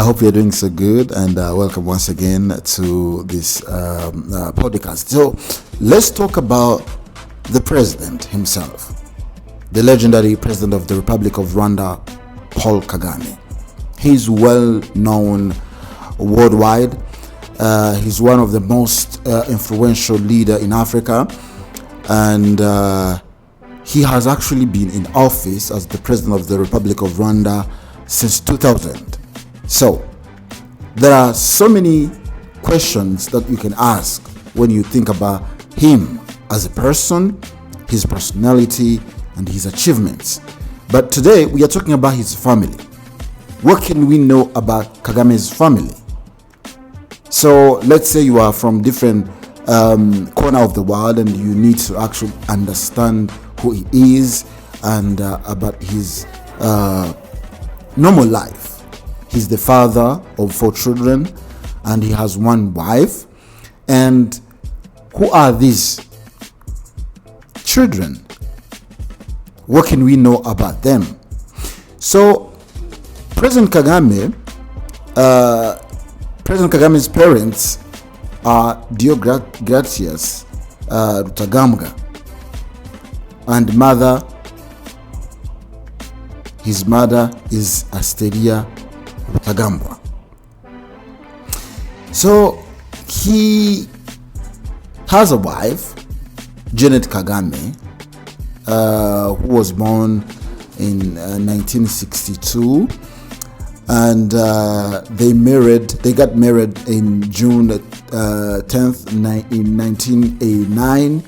hope you're doing so good, and welcome once again to this podcast. So, let's talk about the president himself, the legendary president of the Republic of Rwanda, Paul Kagame. He's well known worldwide. He's one of the most influential leader in Africa, and he has actually been in office as the president of the Republic of Rwanda since 2000. So there are so many questions that you can ask when you think about him as a person, his personality, and his achievements. But today we are talking about his family. What can we know about Kagame's family? So let's say you are from different corner of the world and you need to actually understand who he is and about his normal life. He's the father of 4 children and he has 1 wife. And who are these children? What can we know about them? So President Kagame's parents are Deogratias Rutagamga, and his mother is Asteria Rutagambwa. So he has a wife, Janet Kagame, who was born in 1962, and they got married in June 10th in 1989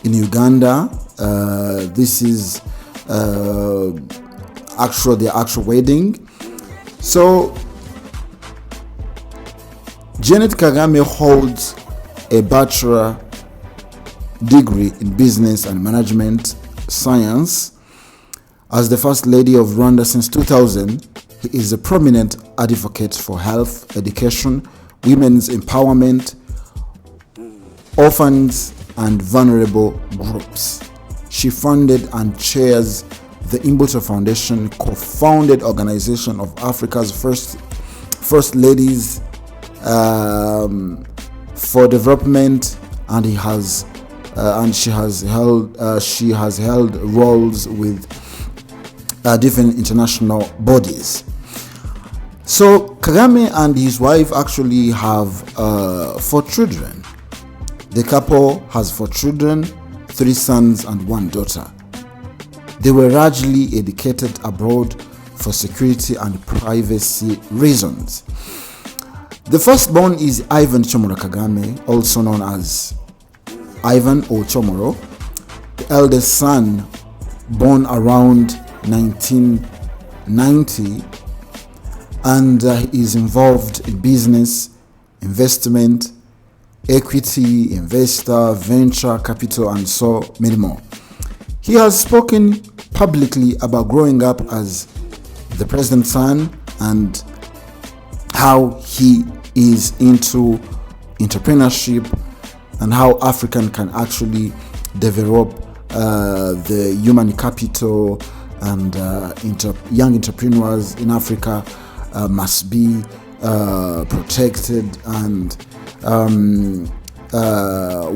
in Uganda. This is their actual wedding. So Janet Kagame holds a bachelor degree in business and management science. As the first lady of Rwanda since 2000, he is a prominent advocate for health, education, women's empowerment, orphans, and vulnerable groups. She funded and chairs the Imbuto Foundation, co-founded organization of Africa's first ladies for development, and she has held roles with different international bodies. So Kagame and his wife actually have 4 children. The couple has 4 children, 3 sons and 1 daughter. They were largely educated abroad for security and privacy reasons. The firstborn is Ivan Chomoro Kagame, also known as Ivan or Chomoro. The eldest son, born around 1990, and is involved in business, investment, equity, investor, venture capital, and so many more. He has spoken publicly about growing up as the president's son and how he is into entrepreneurship and how African can actually develop the human capital, and young entrepreneurs in Africa must be protected and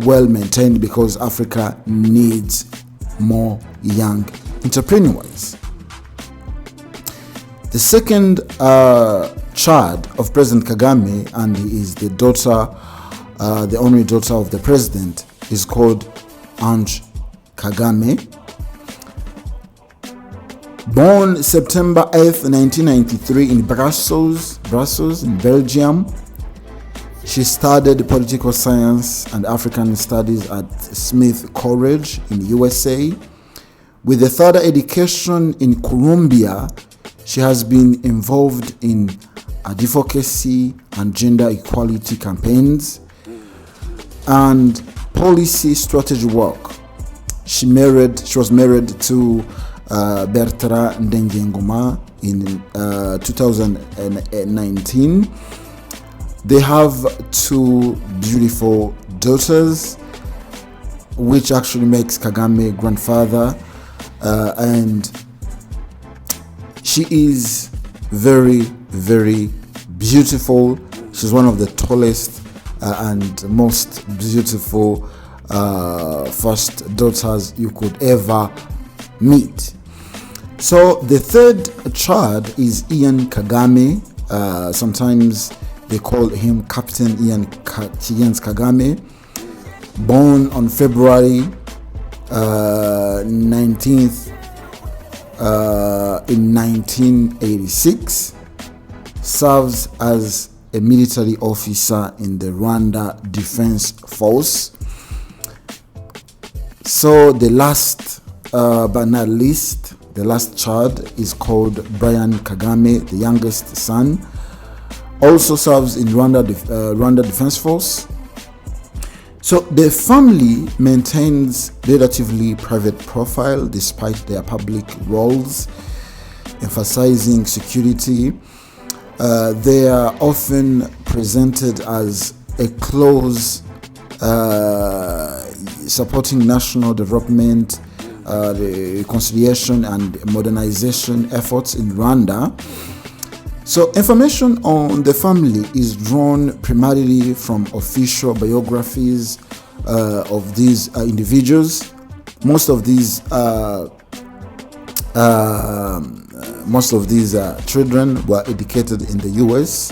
well maintained, because Africa needs more young entrepreneurs. The second child of President Kagame, and he is the only daughter of the president, is called Ange Kagame. Born September 8th, 1993 in Brussels in Belgium. She studied political science and African studies at Smith College in USA. With a further education in Colombia, she has been involved in advocacy and gender equality campaigns and policy strategy work. She was married to Bertrand Ndengengoma in 2019. They have 2 beautiful daughters, which actually makes Kagame grandfather, and she is very, very beautiful. She's one of the tallest and most beautiful first daughters you could ever meet. So the third child is Ian Kagame. Sometimes they call him Captain Ian Kagame. Born on February 19th in 1986, serves as a military officer in the Rwanda Defense Force. So the last but not least, the last child is called Brian Kagame, the youngest son. Also serves in Rwanda Defense Force. So the family maintains relatively private profile despite their public roles, emphasizing security. They are often presented as a close supporting national development, the reconciliation and modernization efforts in Rwanda. So information on the family is drawn primarily from official biographies of these individuals. Most of these children were educated in the US,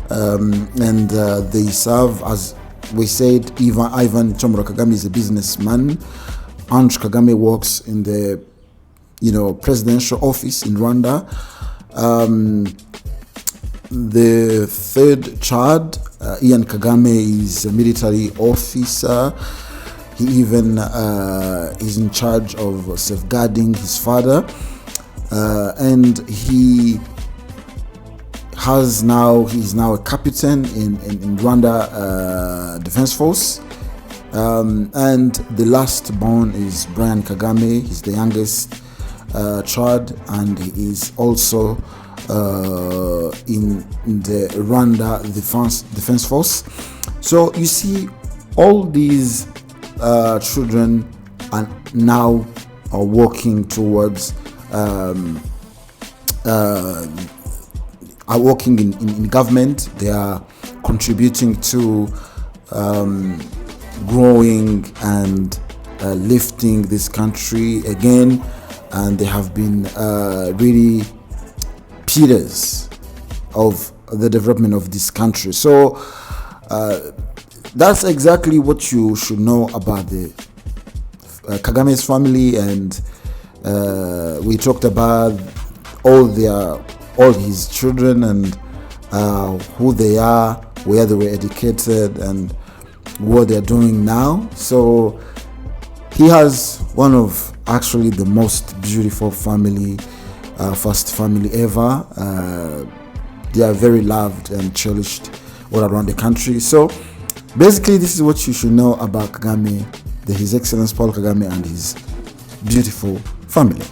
and they serve, as we said. Ivan Chomro Kagame is a businessman. Ange Kagame works in the presidential office in Rwanda. The third child, Ian Kagame, is a military officer. He even is in charge of safeguarding his father, and he's now a captain in Rwanda Defense Force. And the last born is Brian Kagame. He's the youngest child, and he is also in the Rwanda Defense Force. So you see, all these children are now working towards are working in government. They are contributing to growing and lifting this country again, and they have been really pillars of the development of this country. So that's exactly what you should know about the Kagame's family, and we talked about all his children and who they are, where they were educated, and what they're doing now. So he has one of actually the most beautiful first family ever. They are very loved and cherished all around the country. So basically, this is what you should know about Kagame, His Excellency Paul Kagame, and his beautiful family.